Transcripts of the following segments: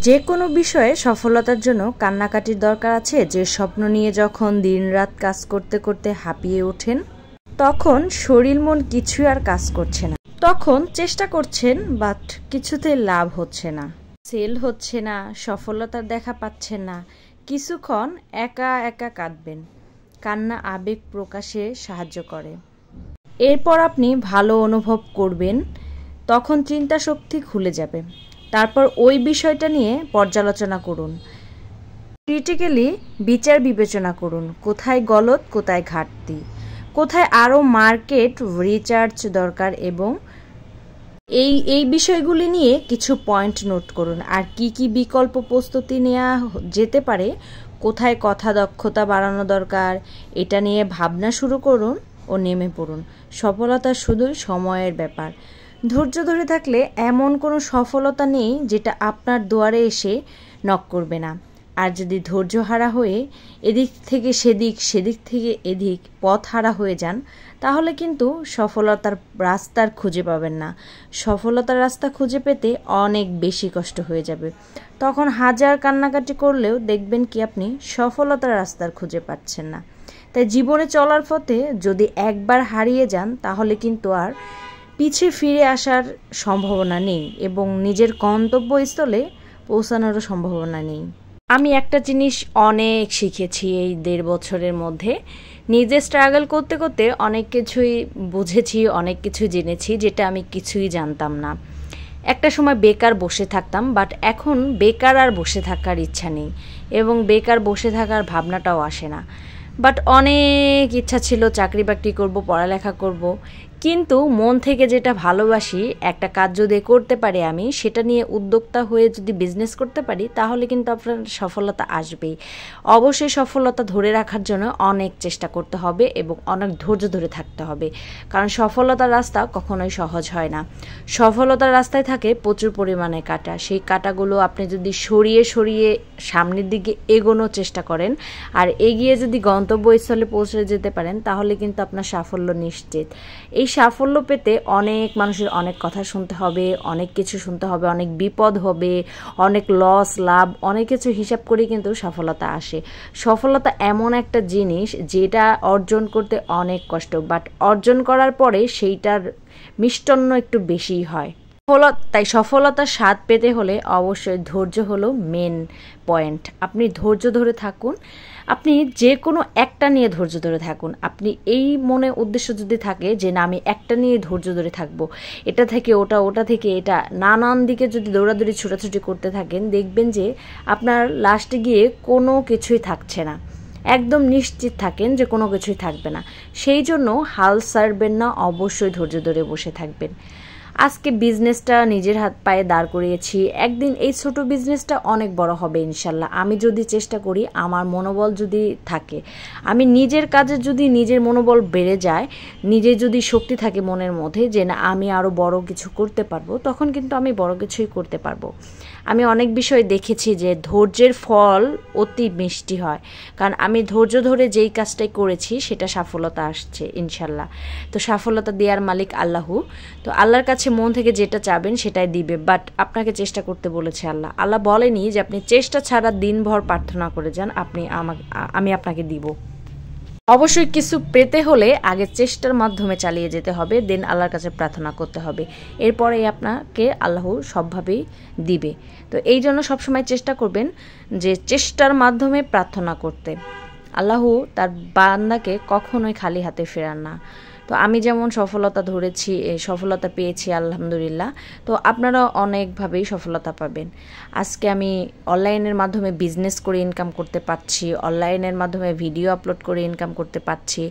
যে কোনো বিষয়ে সফলতার জন্য কান্নাকাটির দরকার আছে। যে স্বপ্ন নিয়ে যখন দিনরাত কাজ করতে করতে হাঁপিয়ে ওঠেন, তখন শরীর মন কিছুই আর কাজ করছে না। তখন চেষ্টা করছেন বাট কিছুতে লাভ হচ্ছে না, সেল হচ্ছে না, সফলতার দেখা পাচ্ছেন না। কিছুক্ষণ একা একা কাঁদবেন। কান্না আবেগ প্রকাশে সাহায্য করে। এরপর আপনি ভালো অনুভব করবেন, তখন চিন্তা শক্তি খুলে যাবে। তারপর ওই বিষয়টা নিয়ে পর্যালোচনা করুন, ক্রিটিক্যালি বিচার বিবেচনা করুন, কোথায় গলত, কোথায় ঘাটতি, কোথায় আরও মার্কেট রিচার্জ দরকার, এবং এই বিষয়গুলি নিয়ে কিছু পয়েন্ট নোট করুন। আর কি কি বিকল্প প্রস্তুতি নেওয়া যেতে পারে, কোথায় কথা দক্ষতা বাড়ানো দরকার, এটা নিয়ে ভাবনা শুরু করুন ও নেমে পড়ুন। সফলতা শুধুই সময়ের ব্যাপার। ধৈর্য ধরে থাকলে এমন কোনো সফলতা নেই যেটা আপনার দুয়ারে এসে নক করবে না। আর যদি ধৈর্যহারা হয়ে এদিক থেকে সেদিক, সেদিক থেকে এদিক পথ হারা হয়ে যান, তাহলে কিন্তু সফলতার রাস্তার খুঁজে পাবেন না। সফলতার রাস্তা খুঁজে পেতে অনেক বেশি কষ্ট হয়ে যাবে। তখন হাজার কান্নাকাটি করলেও দেখবেন কি আপনি সফলতার রাস্তার খুঁজে পাচ্ছেন না। তাই জীবনে চলার পথে যদি একবার হারিয়ে যান, তাহলে কিন্তু আর পিছে ফিরে আসার সম্ভাবনা নেই এবং নিজের গন্তব্যস্থলে পৌঁছানোরও সম্ভাবনা নেই। আমি একটা জিনিস অনেক শিখেছি এই 1.5 বছরের মধ্যে। নিজে স্ট্রাগল করতে করতে অনেক কিছুই বুঝেছি, অনেক কিছু জেনেছি যেটা আমি কিছুই জানতাম না। একটা সময় বেকার বসে থাকতাম, বাট এখন বেকার আর বসে থাকার ইচ্ছা নেই এবং বেকার বসে থাকার ভাবনাটাও আসে না। বাট অনেক ইচ্ছা ছিল চাকরি বাকরি করব, পড়ালেখা করব, কিন্তু মন থেকে যেটা ভালোবাসি, একটা কাজ যদি করতে পারি আমি, সেটা নিয়ে উদ্যোক্তা হয়ে যদি বিজনেস করতে পারি, তাহলে কিন্তু আপনার সফলতা আসবেই। অবশ্যই সফলতা ধরে রাখার জন্য অনেক চেষ্টা করতে হবে এবং অনেক ধৈর্য ধরে থাকতে হবে, কারণ সফলতার রাস্তা কখনোই সহজ হয় না। সফলতার রাস্তায় থাকে প্রচুর পরিমাণে কাঁটা। সেই কাঁটাগুলো আপনি যদি সরিয়ে সরিয়ে সামনের দিকে এগোনোর চেষ্টা করেন আর এগিয়ে যদি গন্তব্যস্থলে পৌঁছে যেতে পারেন, তাহলে কিন্তু আপনার সাফল্য নিশ্চিত। এই সাফল্য পেতে অনেক মানুষের অনেক কথা শুনতে হবে, অনেক কিছু শুনতে হবে, অনেক বিপদ হবে, অনেক লস লাভ, অনেক কিছু হিসাব করে কিন্তু সফলতা আসে। সফলতা এমন একটা জিনিস যেটা অর্জন করতে অনেক কষ্ট, বাট অর্জন করার পরে সেইটার মিষ্টান্ন একটু বেশিই হয়। তাই সফলতার স্বাদ পেতে হলে অবশ্যই ধৈর্য হলো মেন পয়েন্ট। আপনি ধৈর্য ধরে থাকুন, আপনি যে কোনো একটা নিয়ে ধৈর্য ধরে থাকুন। আপনি এই মনে উদ্দেশ্য যদি থাকে যে না আমি একটা নিয়ে ধৈর্য ধরে থাকবো, এটা থেকে ওটা, ওটা থেকে এটা, নানান দিকে যদি দৌড়াদৌড়ি ছোটাছুটি করতে থাকেন, দেখবেন যে আপনার লাস্টে গিয়ে কোনো কিছুই থাকছে না। একদম নিশ্চিত থাকেন যে কোনো কিছুই থাকবে না। সেই জন্য হাল ছাড়বেন না, অবশ্যই ধৈর্য ধরে বসে থাকবেন। আজকে বিজনেসটা নিজের হাত পায়ে দাঁড় করিয়েছি, একদিন এই ছোট বিজনেসটা অনেক বড় হবে ইনশাল্লাহ। আমি যদি চেষ্টা করি, আমার মনোবল যদি থাকে, আমি নিজের কাজে যদি নিজের মনোবল বেড়ে যায়, নিজে যদি শক্তি থাকে মনের মধ্যে যে না আমি আরও বড় কিছু করতে পারবো, তখন কিন্তু আমি বড় কিছুই করতে পারবো। আমি অনেক বিষয় দেখেছি যে ধৈর্যের ফল অতি মিষ্টি হয়, কারণ আমি ধৈর্য ধরে যেই কাজটাই করেছি সেটা সফলতা আসছে ইনশাল্লাহ। তো সফলতা দেওয়ার মালিক আল্লাহ। তো আল্লাহর কাছে মন থেকে যেটা চাবেন সেটাই দিবে, বাট আপনাকে চেষ্টা করতে বলেছে আল্লাহ। আল্লাহ বলেনি যে আপনি চেষ্টা ছাড়া দিনভর প্রার্থনা করে যান আমি আপনাকে দিব। অবশ্যই কিছু পেতে হলে আগে চেষ্টার মাধ্যমে চালিয়ে যেতে হবে, দেন আল্লাহর কাছে প্রার্থনা করতে হবে, এরপরে আপনাকে আল্লাহ সবভাবেই দিবে। তো এই জন্য সবসময় চেষ্টা করবেন যে চেষ্টার মাধ্যমে প্রার্থনা করতে। আল্লাহ তার বান্দাকে কখনোই খালি হাতে ফেরান না। তো আমি যেমন সফলতা ধরেছি, সফলতা পেয়েছি আলহামদুলিল্লাহ, তো আপনারা অনেকভাবেই সফলতা পাবেন। আজকে আমি অনলাইনের মাধ্যমে বিজনেস করে ইনকাম করতে পারছি, অনলাইনের মাধ্যমে ভিডিও আপলোড করে ইনকাম করতে পারছি।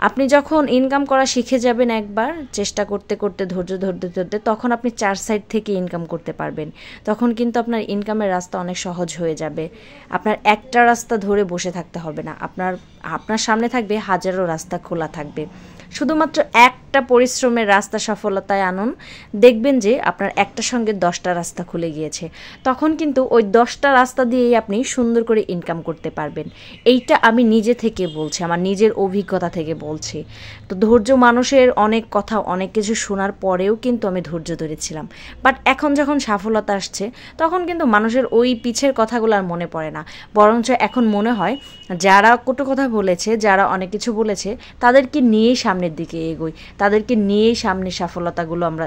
আপনি যখন ইনকাম করা শিখে যাবেন একবার, চেষ্টা করতে করতে ধৈর্য ধরতে ধরতে, তখন আপনি 4 সাইড থেকে ইনকাম করতে পারবেন। তখন কিন্তু আপনার ইনকামের রাস্তা অনেক সহজ হয়ে যাবে। আপনার একটা রাস্তা ধরে বসে থাকতে হবে না, আপনার সামনে থাকবে হাজারো রাস্তা খোলা থাকবে। শুধুমাত্র একটা পরিশ্রমের রাস্তা সফলতায় আনুন, দেখবেন যে আপনার একটার সঙ্গে 10টা রাস্তা খুলে গিয়েছে। তখন কিন্তু ওই 10টা রাস্তা দিয়েই আপনি সুন্দর করে ইনকাম করতে পারবেন। এইটা আমি নিজে থেকে বলছি, আমার নিজের অভিজ্ঞতা থেকে বলছি। তো ধৈর্য, মানুষের অনেক কথা অনেক কিছু শোনার পরেও কিন্তু আমি ধৈর্য ধরেছিলাম। বাট এখন যখন সফলতা আসছে তখন কিন্তু মানুষের ওই পিছের কথাগুলো আর মনে পড়ে না, বরঞ্চ এখন মনে হয় যারা কটু কথা বলেছে, যারা অনেক কিছু বলেছে, তাদেরকে নিয়েই সামনের দিকে এগোই, তাদেরকে নিয়েই সামনের সফলতাগুলো আমরা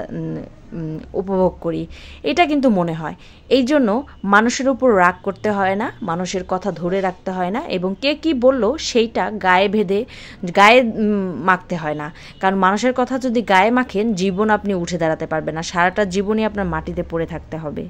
উপভোগ করি, এটা কিন্তু মনে হয়। এই জন্য মানুষের উপর রাগ করতে হয় না, মানুষের কথা ধরে রাখতে হয় না, এবং কে কি বলল সেইটা গায়ে মাখতে হয় না। কারণ মানুষের কথা যদি গায়ে মাখেন, জীবন আপনি উঠে দাঁড়াতে পারবেন না, সারাটা জীবনই আপনার মাটিতে পড়ে থাকতে হবে।